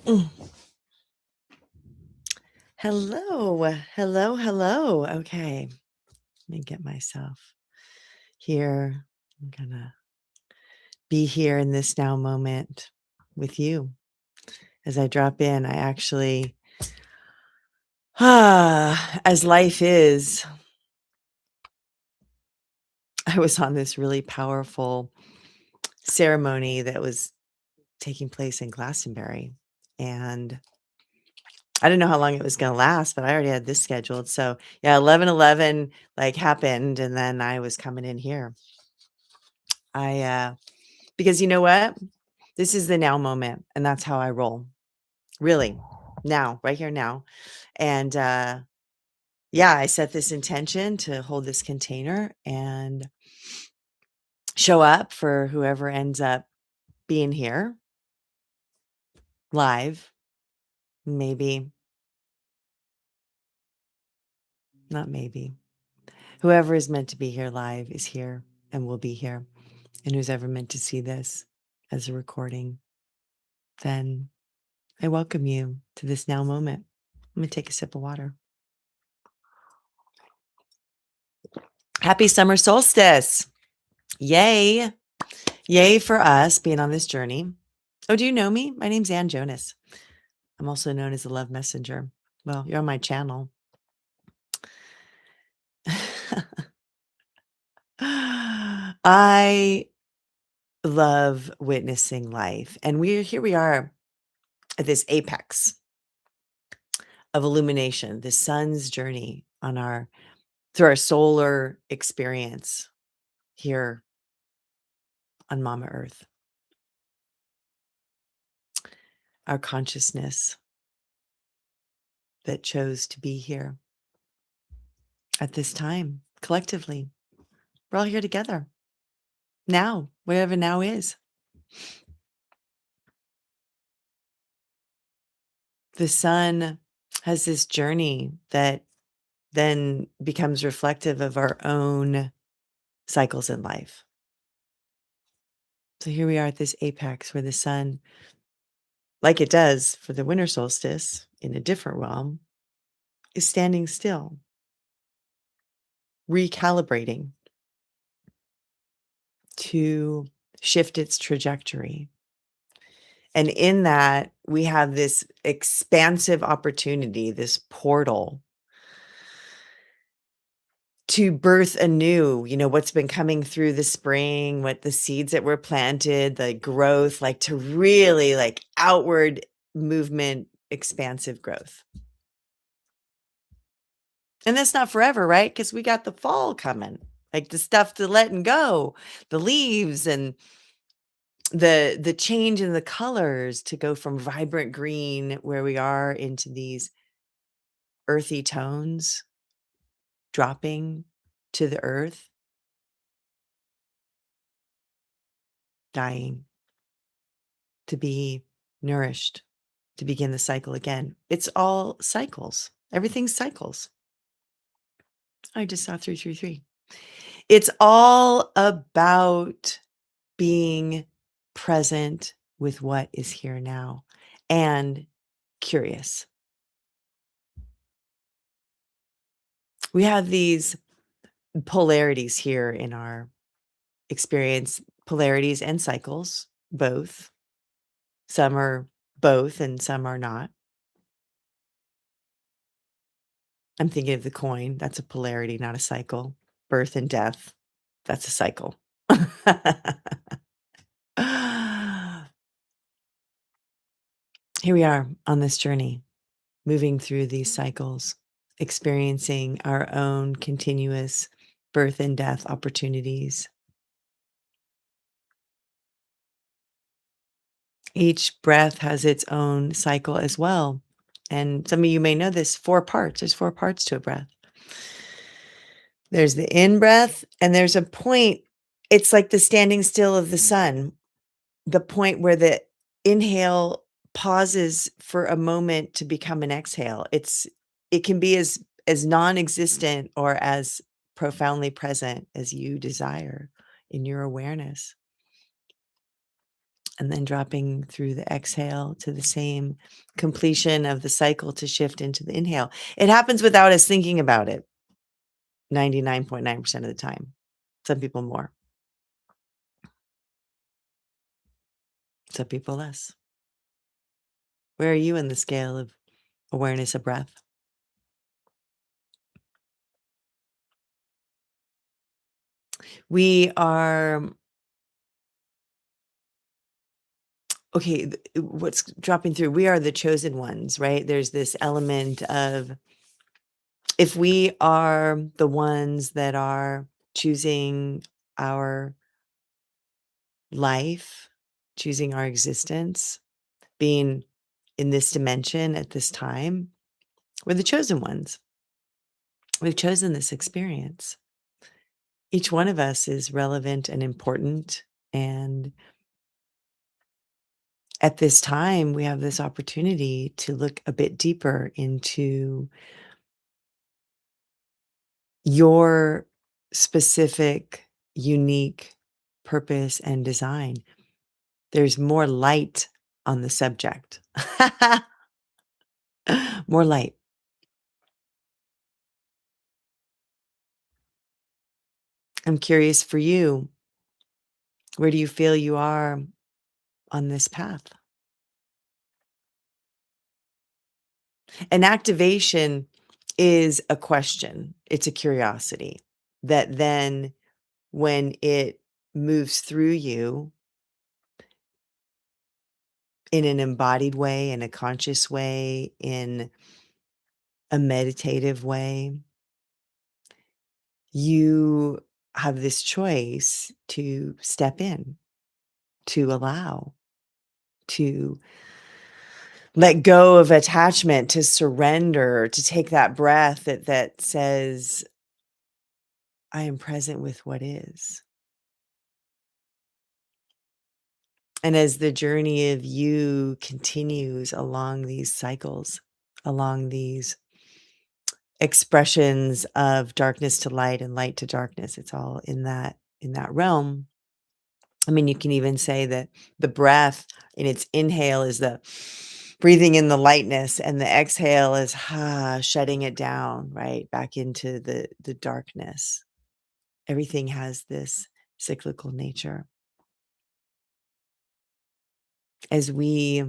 Mm. Hello, hello, hello. Okay, let me get myself here. I'm gonna be here in this now moment with you. As I drop in, I actually, as life is, I was on this really powerful ceremony that was taking place in Glastonbury. And I didn't know how long it was gonna last, but I already had this scheduled. So yeah, 11:11 like happened, and then I was coming in here. Because you know what? This is the now moment, and that's how I roll. Really. Now, right here now. And yeah, I set this intention to hold this container and show up for whoever ends up being here live. Maybe, not maybe. Whoever is meant to be here live is here and will be here. And who's ever meant to see this as a recording, then I welcome you to this now moment. I'm going to take a sip of water. Happy summer solstice. Yay. Yay for us being on this journey. Oh, do you know me? My name's Ann Jonas. I'm also known as the Love Messenger. Well, you're on my channel. I love witnessing life. And we are at this apex of illumination, the sun's journey on our through our solar experience here on Mama Earth. Our consciousness that chose to be here at this time collectively. We're all here together. Now, whatever now is. The sun has this journey that then becomes reflective of our own cycles in life. So here we are at this apex where the sun, like it does for the winter solstice in a different realm, is standing still, recalibrating to shift its trajectory. And in that, we have this expansive opportunity, this portal to birth anew, what's been coming through the spring, what the seeds that were planted, the growth, like to really like outward movement, expansive growth. And that's not forever, right? Because we got the fall coming, like the stuff to letting go, the leaves and the change in the colors to go from vibrant green where we are into these earthy tones dropping to the earth, dying to be nourished, to begin the cycle again. It's all cycles. Everything's cycles. I just saw 333. It's all about being present with what is here now and curious. We have these polarities here in our experience, polarities and cycles, both. Some are both and some are not. I'm thinking of the coin. That's a polarity, not a cycle. Birth and death. That's a cycle. Here we are on this journey, moving through these cycles, experiencing our own continuous birth and death opportunities. Each breath has its own cycle as well. And some of you may know this, 4 parts. There's 4 parts to a breath. There's the in breath, and there's a point. It's like the standing still of the sun, the point where the inhale pauses for a moment to become an exhale. It can be as non-existent or as profoundly present as you desire in your awareness. and then dropping through the exhale to the same completion of the cycle to shift into the inhale. It happens without us thinking about it 99.9% of the time. Some people more, some people less. Where are you in the scale of awareness of breath? We are okay. What's dropping through? We are the chosen ones, right? There's this element of if we are the ones that are choosing our life, choosing our existence, being in this dimension at this time, we're the chosen ones. We've chosen this experience. Each one of us is relevant and important. And at this time, we have this opportunity to look a bit deeper into your specific, unique purpose and design. There's more light on the subject. More light. I'm curious for you, where do you feel you are on this path? An activation is a question, it's a curiosity that then, when it moves through you in an embodied way, in a conscious way, in a meditative way, you have this choice to step in, to allow, to let go of attachment, to surrender, to take that breath that says, I am present with what is. And as the journey of you continues along these cycles, along these expressions of darkness to light and light to darkness, it's all in that realm. I mean, you can even say that the breath in its inhale is the breathing in the lightness, and the exhale is shutting it down, right? Back into the darkness. Everything has this cyclical nature. As we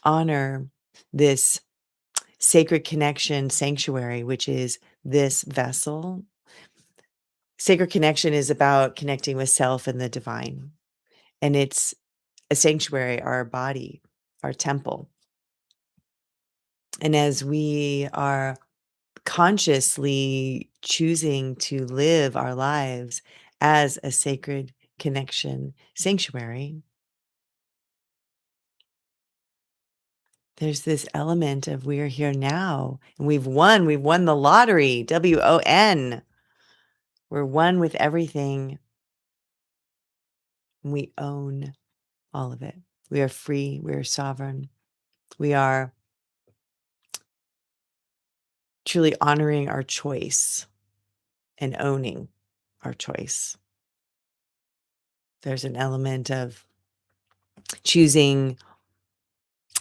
honor this sacred connection sanctuary, which is this vessel, sacred connection is about connecting with self and the divine. And it's a sanctuary, our body, our temple. And as we are consciously choosing to live our lives as a sacred connection sanctuary, there's this element of we're here now and we've won the lottery, WON. We're one with everything. And we own all of it. We are free, we are sovereign. We are truly honoring our choice and owning our choice. There's an element of choosing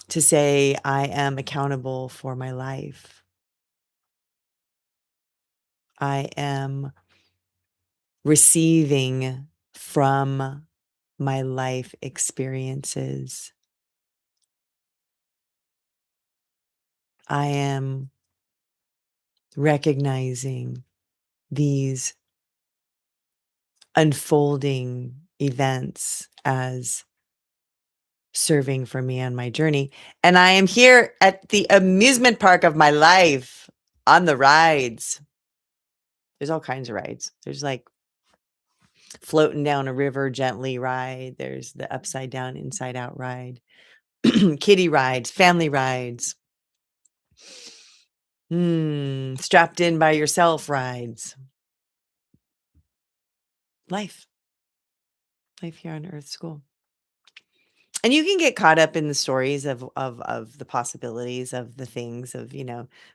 to say, I am accountable for my life. I am receiving from my life experiences. I am recognizing these unfolding events as serving for me on my journey. And I am here at the amusement park of my life on the rides. There's all kinds of rides. There's like floating down a river gently ride. There's the upside down, inside out ride, kiddie rides, family rides, strapped in by yourself rides. Life, life here on Earth School. And you can get caught up in the stories of the possibilities of the things of,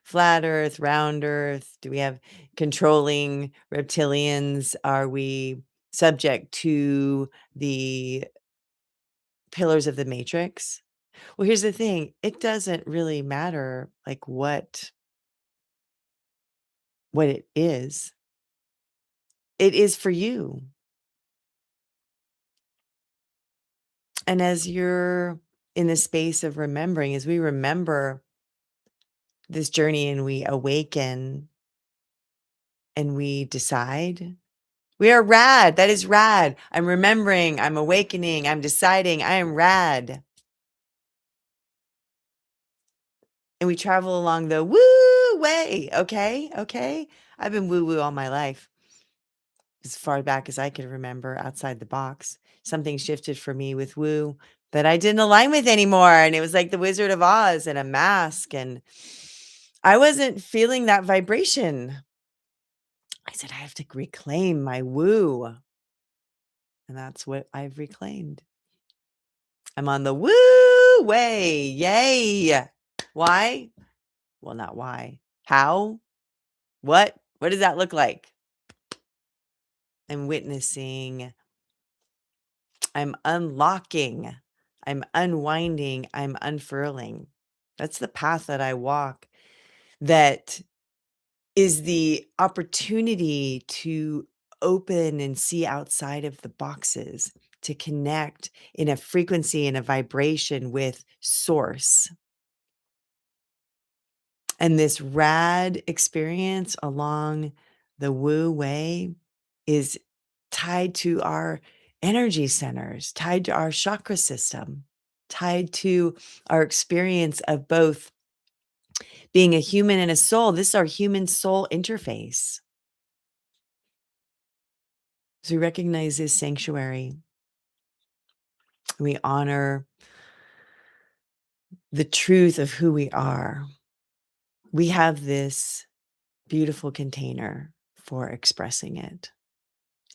flat Earth, round Earth. Do we have controlling reptilians? Are we subject to the pillars of the matrix. Well, here's the thing, it doesn't really matter, like, what it is. It is for you. And as you're in the space of remembering, as we remember this journey and we awaken and we decide, we are rad. That is rad. I'm remembering, I'm awakening, I'm deciding, I am rad. And we travel along the woo way. Okay. Okay. I've been woo woo all my life, as far back as I can remember outside the box. Something shifted for me with woo that I didn't align with anymore. And it was like the Wizard of Oz and a mask. And I wasn't feeling that vibration. I said, I have to reclaim my woo. And that's what I've reclaimed. I'm on the woo way. Yay. Why? Well, not why. How? What? What does that look like? I'm witnessing, I'm unlocking, I'm unwinding, I'm unfurling. That's the path that I walk. That is the opportunity to open and see outside of the boxes, to connect in a frequency and a vibration with source. And this rad experience along the woo way is tied to our energy centers, tied to our chakra system, tied to our experience of both being a human and a soul. This is our human soul interface. So we recognize this sanctuary. We honor the truth of who we are. We have this beautiful container for expressing it.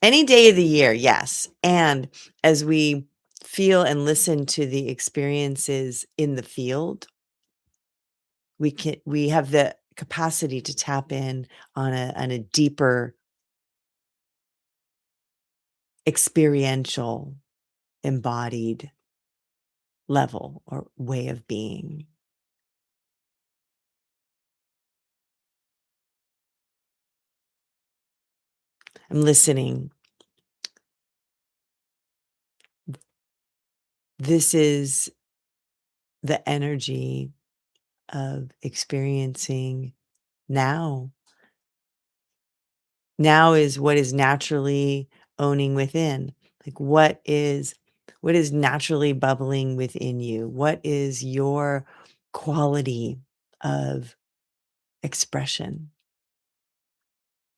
Any day of the year, yes. And as we feel and listen to the experiences in the field, we have the capacity to tap in on a deeper experiential, embodied level or way of being. I'm listening. This is the energy of experiencing now. Now is what is naturally owning within. Like what is naturally bubbling within you? What is your quality of expression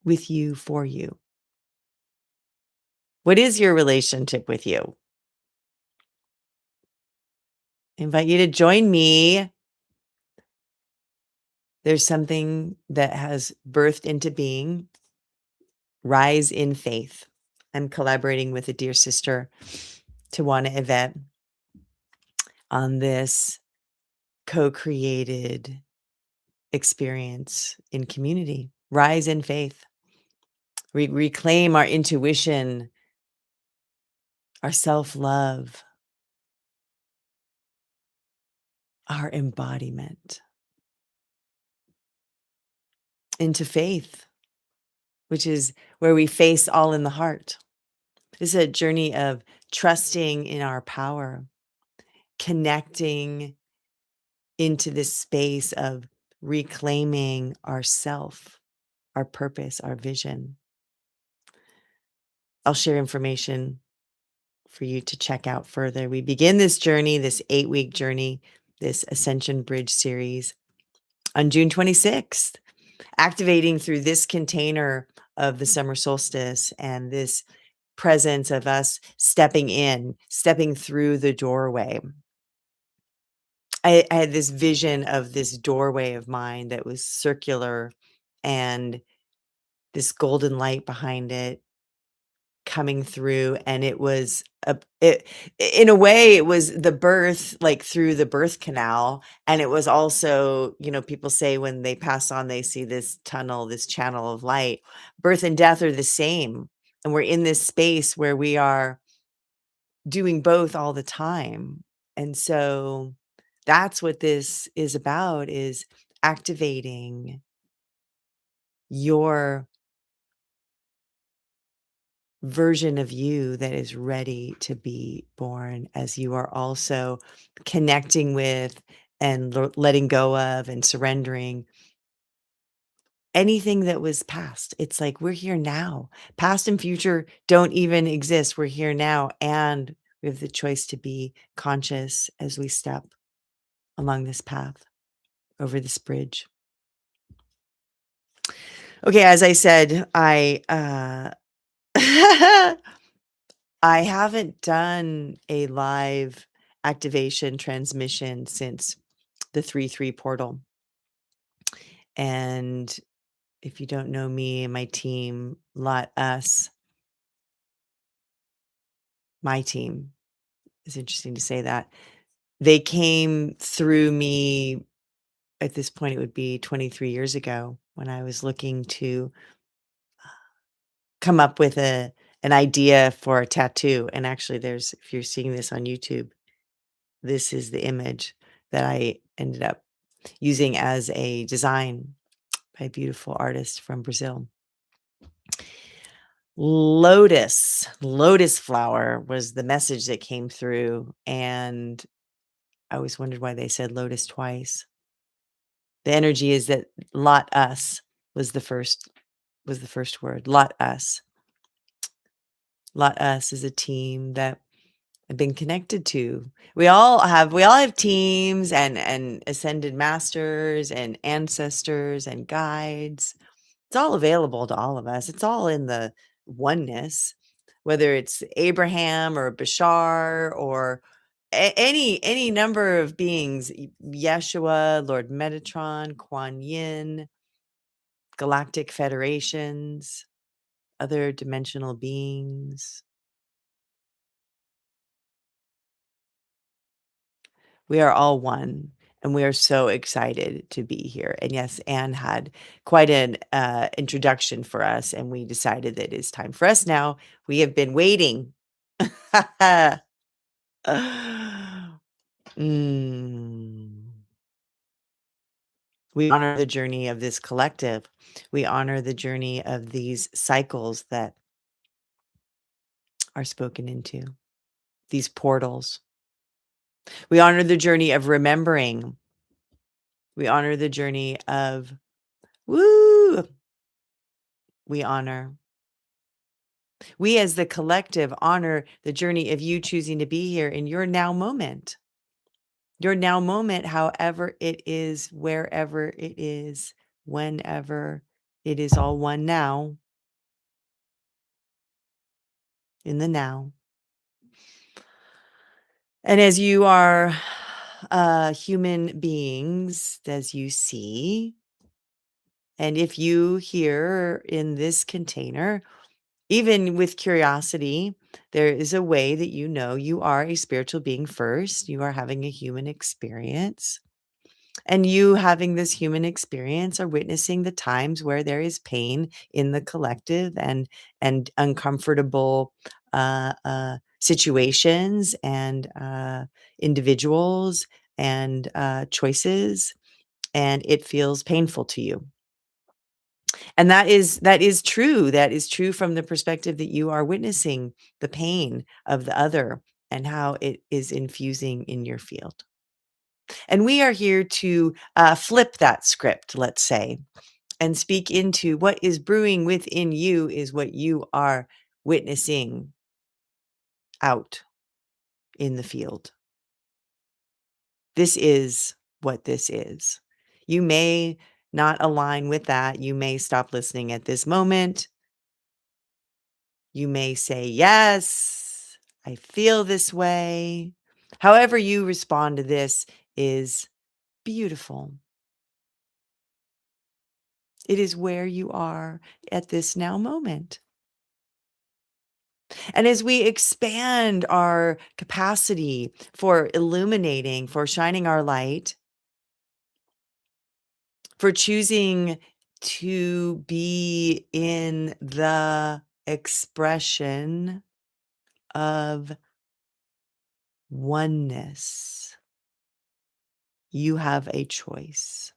with you, for you? What is your relationship with you? I invite you to join me. There's something that has birthed into being. Rise in faith. I'm collaborating with a dear sister, Tawana Yvette, on this co-created experience in community. Rise in faith. Reclaim our intuition, our self-love, our embodiment into faith, which is where we face all in the heart. This is a journey of trusting in our power, connecting into this space of reclaiming ourself, our purpose, our vision. I'll share information for you to check out further. We begin this journey, this 8-week journey, this Ascension Bridge series on June 26th, activating through this container of the summer solstice and this presence of us stepping in, stepping through the doorway. I had this vision of this doorway of mine that was circular and this golden light behind it coming through, and it was in a way, it was the birth, like through the birth canal, and it was also, people say when they pass on, they see this tunnel, this channel of light. Birth and death are the same. And we're in this space where we are doing both all the time. And so that's what this is about, is activating your version of you that is ready to be born, as you are also connecting with and letting go of and surrendering anything that was past. It's like we're here now. Past and future don't even exist. We're here now. And we have the choice to be conscious as we step along this path over this bridge. Okay, as I said, I haven't done a live activation transmission since the 3-3 portal. And if you don't know me and my team, lot us, my team, it's interesting to say that. They came through me. At this point, it would be 23 years ago, when I was looking to come up with an idea for a tattoo. And actually, there's, if you're seeing this on YouTube, this is the image that I ended up using as a design by a beautiful artist from Brazil. Lotus flower was the message that came through, and I always wondered why they said lotus twice. The energy is that lot us was the first word. Lot us. Lot us is a team that I've been connected to. We all have teams and ascended masters and ancestors and guides. It's all available to all of us. It's all in the oneness, whether it's Abraham or Bashar or any number of beings, Yeshua, Lord Metatron, Kuan Yin, galactic federations, other dimensional beings. We are all one, and we are so excited to be here. And yes, Anne had quite an introduction for us, and we decided that it's time for us now. We have been waiting. Mm. We honor the journey of this collective. We honor the journey of these cycles that are spoken into, these portals. We honor the journey of remembering. We honor the journey of woo. We honor. We as the collective honor the journey of you choosing to be here in your now moment. Your now moment, however it is, wherever it is, whenever it is, all one now, in the now. And as you are human beings, as you see, and if you here in this container, even with curiosity, there is a way that you know you are a spiritual being first. You are having a human experience. And you having this human experience are witnessing the times where there is pain in the collective and uncomfortable situations and individuals and choices, and it feels painful to you. And that is true. That is true from the perspective that you are witnessing the pain of the other and how it is infusing in your field. And we are here to flip that script, let's say, and speak into what is brewing within you is what you are witnessing out in the field. This is what this is. You may not align with that. You may stop listening at this moment. You may say, yes, I feel this way. However, you respond to this is beautiful. It is where you are at this now moment. And as we expand our capacity for illuminating, for shining our light, for choosing to be in the expression of oneness. You have a choice.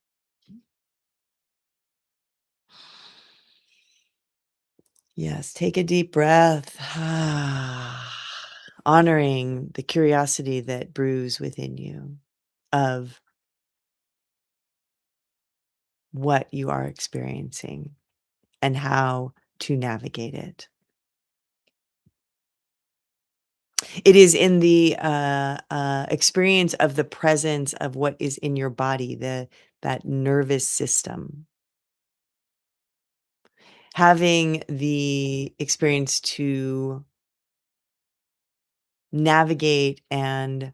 Yes, take a deep breath. Honoring the curiosity that brews within you of what you are experiencing and how to navigate it. It is in the experience of the presence of what is in your body, that nervous system. Having the experience to navigate, and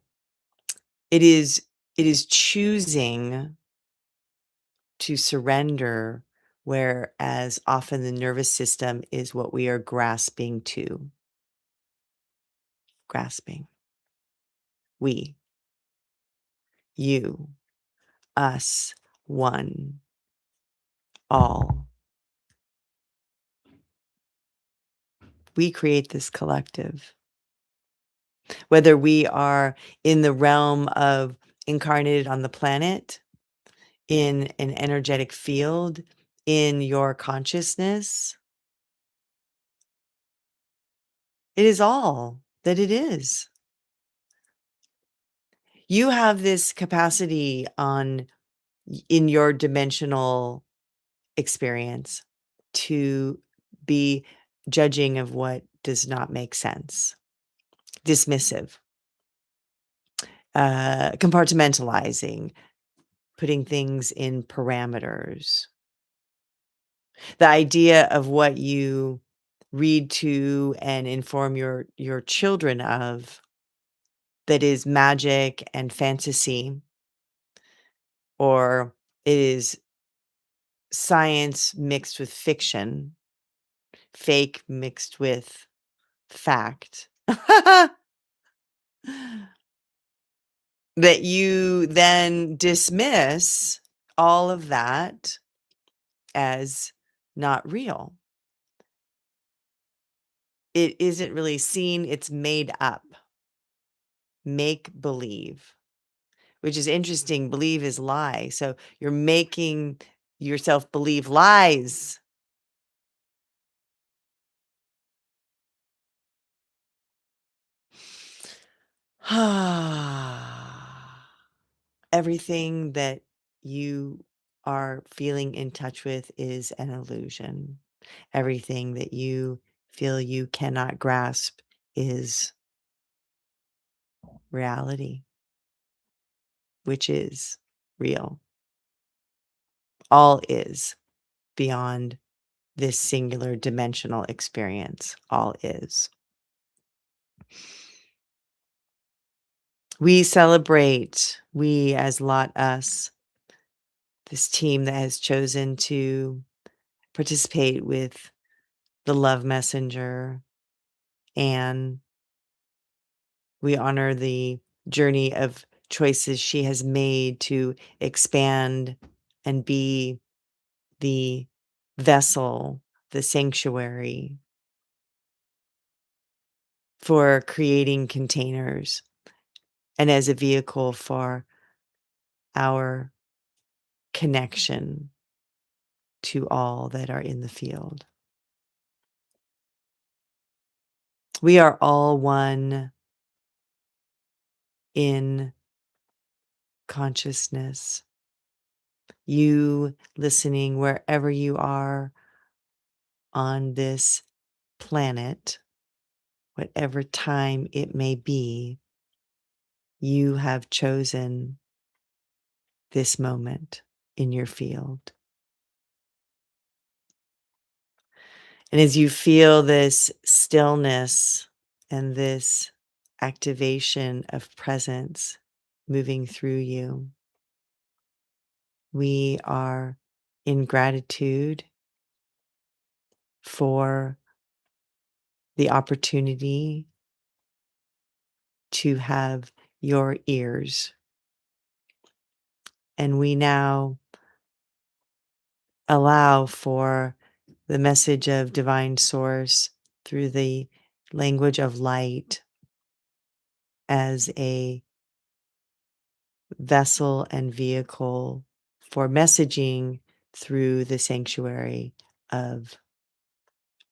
it is it is choosing to surrender, whereas often the nervous system is what we are grasping to. Grasping. We, you, us, one, all. We create this collective. Whether we are in the realm of incarnated on the planet, in an energetic field, in your consciousness, it is all that it is. You have this capacity in your dimensional experience to be judging of what does not make sense, dismissive, compartmentalizing, putting things in parameters. The idea of what you read to and inform your children of, that is magic and fantasy, or it is science mixed with fiction, fake mixed with fact, that you then dismiss all of that as not real. It isn't really seen, it's made up. Make believe, which is interesting. Believe is lie. So you're making yourself believe lies. Everything that you are feeling in touch with is an illusion. Everything that you feel you cannot grasp is reality, which is real. All is beyond this singular dimensional experience. All is. We celebrate, we as Lot Us, this team that has chosen to participate with the love messenger, and we honor the journey of choices she has made to expand and be the vessel, the sanctuary for creating containers and as a vehicle for our connection to all that are in the field. We are all one in consciousness. You listening wherever you are on this planet, whatever time it may be, you have chosen this moment in your field. And as you feel this stillness and this activation of presence moving through you, we are in gratitude for the opportunity to have your ears. And we now allow for the message of divine source through the language of light as a vessel and vehicle for messaging through the sanctuary of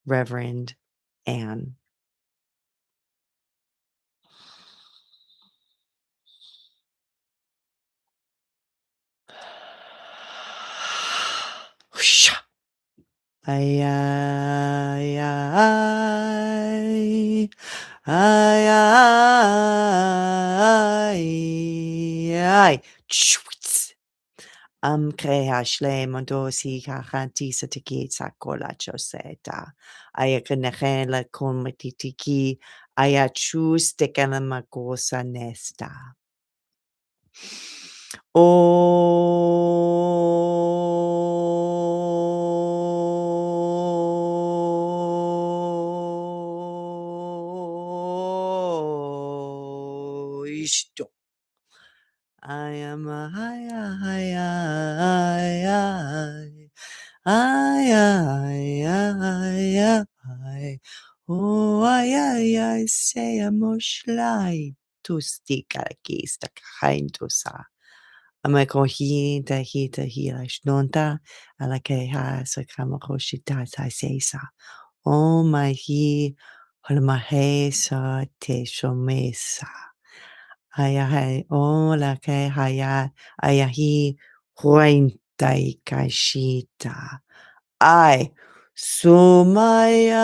Reverend Anne. Ay, ay, ay, ay, ay, ay. Chwits. Krea shle mondosi kahanti sa tiki sa kola choseta. Aya kanehe la komatitiki. Aya chus tekana makosa nesta. Oh, ishto. I am a high, high, I. Oh, I say a moshlight to stick a kiss the kind to sa. Amakohita hita hila shnonta alakeha sakamakoshita taisesa. Oh my he holmahesa te shomesa. Ayahay o lake haya ayahi huaintai kashita. I Sumaya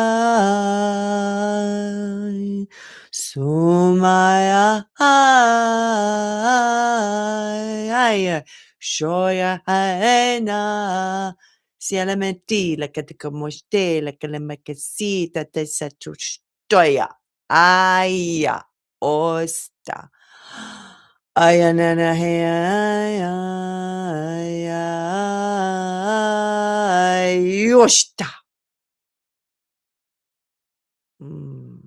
Sumaya ay Shoya Haena Sialamenti la catacomosте la calamacasita te satustoya Aya Osta Ayanana Yoshta. Mm.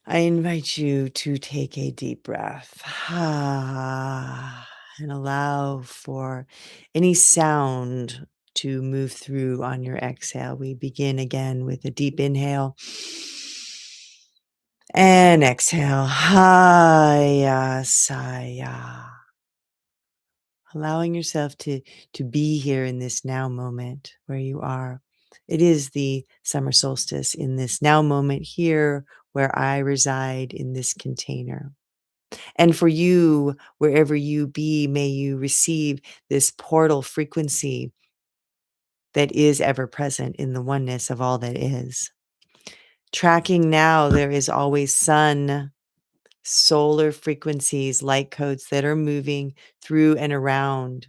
I invite you to take a deep breath and allow for any sound to move through on your exhale. We begin again with a deep inhale and exhale. Haya saya. Allowing yourself to be here in this now moment where you are. It is the summer solstice in this now moment here where I reside in this container. And for you, wherever you be, may you receive this portal frequency that is ever present in the oneness of all that is. Tracking now, there is always sun, solar frequencies, light codes that are moving through and around.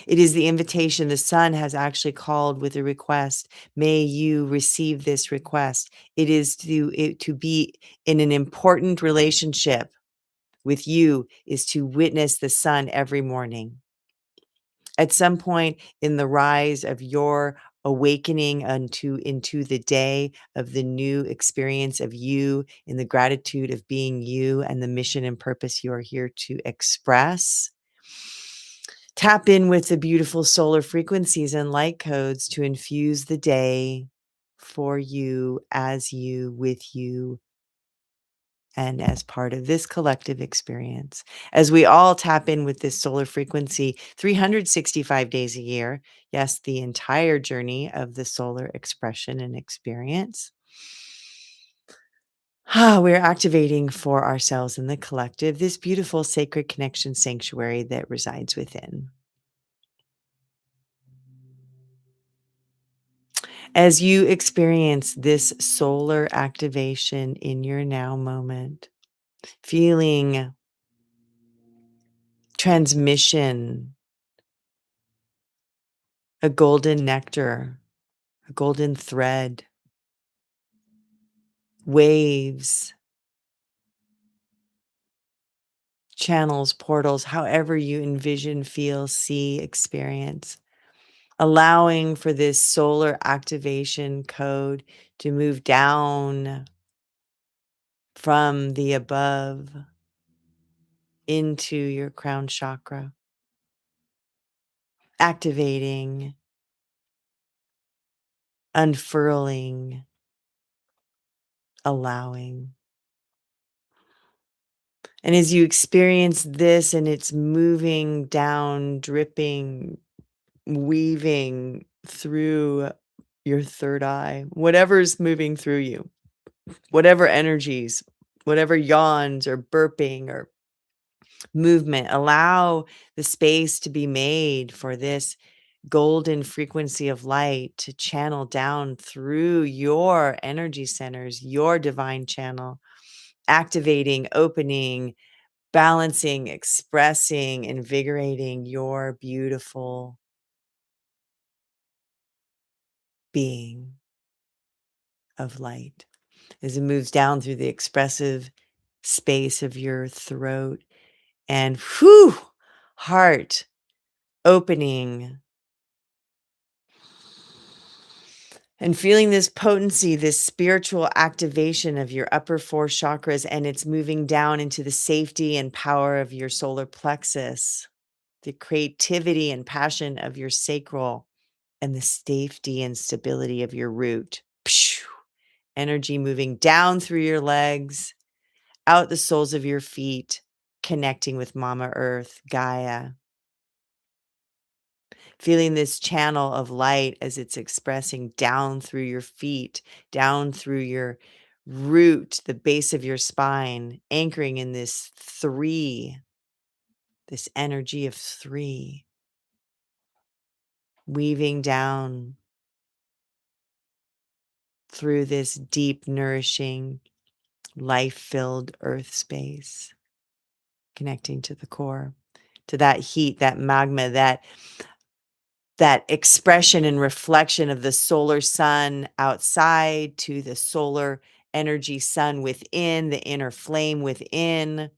It is the invitation. The sun has actually called with a request. May you receive this request. It is to be in an important relationship with you is to witness the sun every morning. At some point in the rise of your awakening into the day of the new experience of you in the gratitude of being you and the mission and purpose you are here to express. Tap in with the beautiful solar frequencies and light codes to infuse the day for you, as you, with you, and as part of this collective experience. As we all tap in with this solar frequency 365 days a year, yes, the entire journey of the solar expression and experience. We're activating for ourselves and the collective this beautiful sacred connection sanctuary that resides within. As you experience this solar activation in your now moment, feeling transmission, a golden nectar, a golden thread, waves, channels, portals, however you envision, feel, see, experience, allowing for this solar activation code to move down from the above into your crown chakra, activating unfurling, allowing. And as you experience this and it's moving down, dripping, weaving through your third eye, whatever's moving through you, whatever energies, whatever yawns or burping or movement, allow the space to be made for this golden frequency of light to channel down through your energy centers, your divine channel, activating, opening, balancing, expressing, invigorating your beautiful being of light as it moves down through the expressive space of your throat and whew, heart opening and feeling this potency, this spiritual activation of your upper four chakras, and it's moving down into the safety and power of your solar plexus, the creativity and passion of your sacral, and the safety and stability of your root. Pshh. Energy moving down through your legs, out the soles of your feet, connecting with Mama Earth, Gaia. Feeling this channel of light as it's expressing down through your feet, down through your root, the base of your spine, anchoring in this three, this energy of three, weaving down through this deep, nourishing, life filled earth space, connecting to the core, to that heat, that magma, that expression and reflection of the solar sun outside to the solar energy sun within, the inner flame within.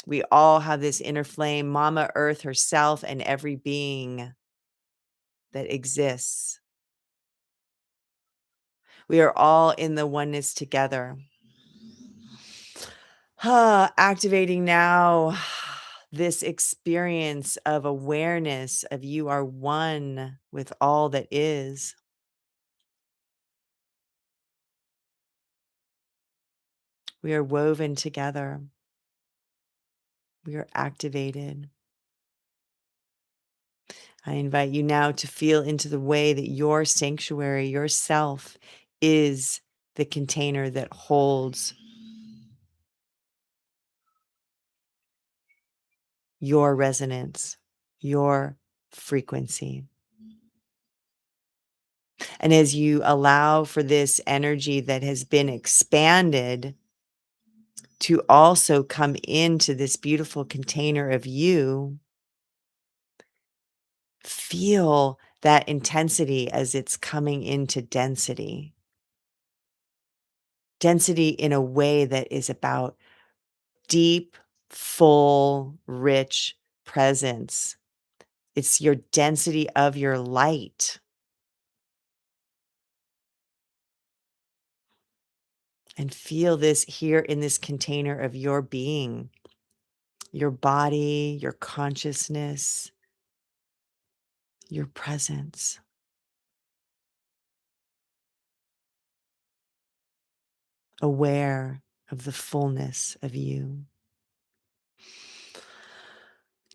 We all have this inner flame, Mama Earth herself, and every being that exists. We are all in the oneness together. Activating now this experience of awareness of you are one with all that is. We are woven together. We are activated. I invite you now to feel into the way that your sanctuary, yourself, is the container that holds your resonance, your frequency. And as you allow for this energy that has been expanded to also come into this beautiful container of you, feel that intensity as it's coming into density. Density in a way that is about deep, full, rich presence. It's your density of your light. And feel this here in this container of your being, your body, your consciousness, your presence. Aware of the fullness of you.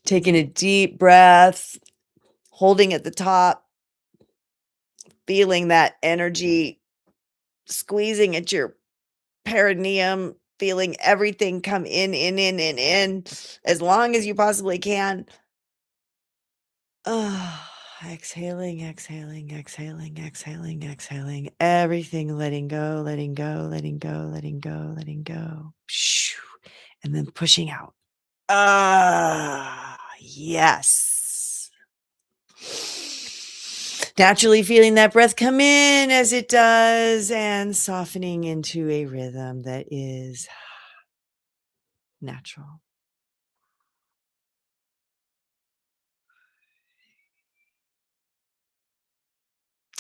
Taking a deep breath, holding at the top, feeling that energy squeezing at your perineum, feeling everything come in as long as you possibly can. Exhaling, exhaling, exhaling, exhaling, exhaling. Everything letting go, letting go, letting go, letting go, letting go. Pshh. And then pushing out. Yes. Naturally feeling that breath come in as it does and softening into a rhythm that is natural.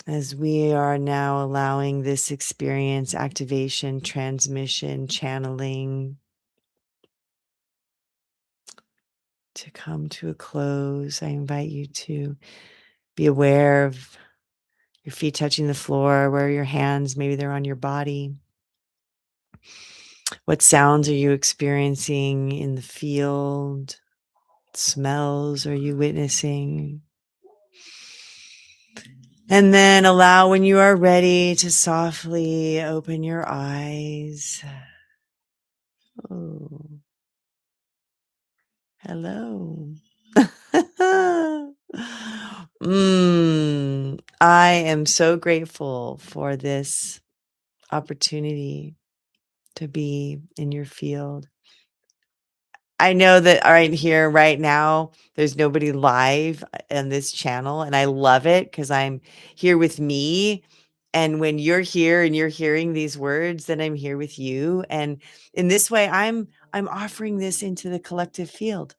As we are now allowing this experience, activation, transmission, channeling to come to a close, I invite you to be aware of Your feet touching the floor, where are your hands? Maybe they're on your body. What sounds are you experiencing in the field? Smells are you witnessing? And then allow, when you are ready, to softly open your eyes. Oh, hello. I am so grateful for this opportunity to be in your field. I know that right here, right now, there's nobody live on this channel, and I love it because I'm here with me. And when you're here and you're hearing these words, then I'm here with you. And in this way, I'm offering this into the collective field.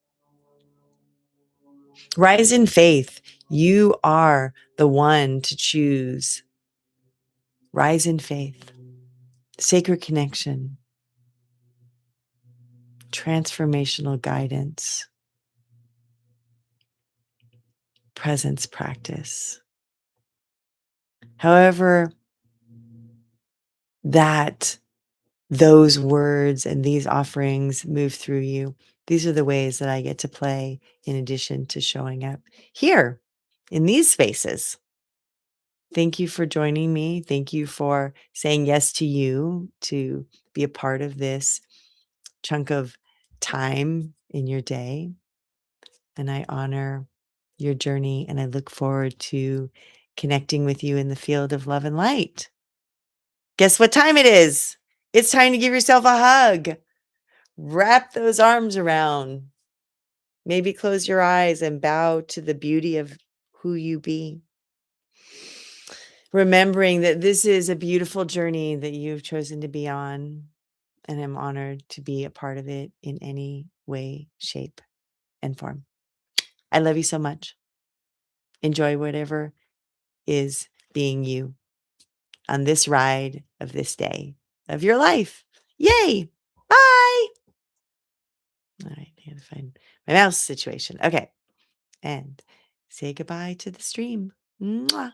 Rise in faith. You are the one to choose. Rise in faith. Sacred connection. Transformational guidance. Presence practice. However, that those words and these offerings move through you. These are the ways that I get to play in addition to showing up here in these spaces. Thank you for joining me. Thank you for saying yes to you to be a part of this chunk of time in your day. And I honor your journey, and I look forward to connecting with you in the field of love and light. Guess what time it is? It's time to give yourself a hug. Wrap those arms around. Maybe close your eyes and bow to the beauty of who you be. Remembering that this is a beautiful journey that you've chosen to be on, and I'm honored to be a part of it in any way, shape, and form. I love you so much. Enjoy whatever is being you on this ride of this day of your life. Yay! Bye! All right, I gotta find my mouse situation. Okay. And say goodbye to the stream. Mwah.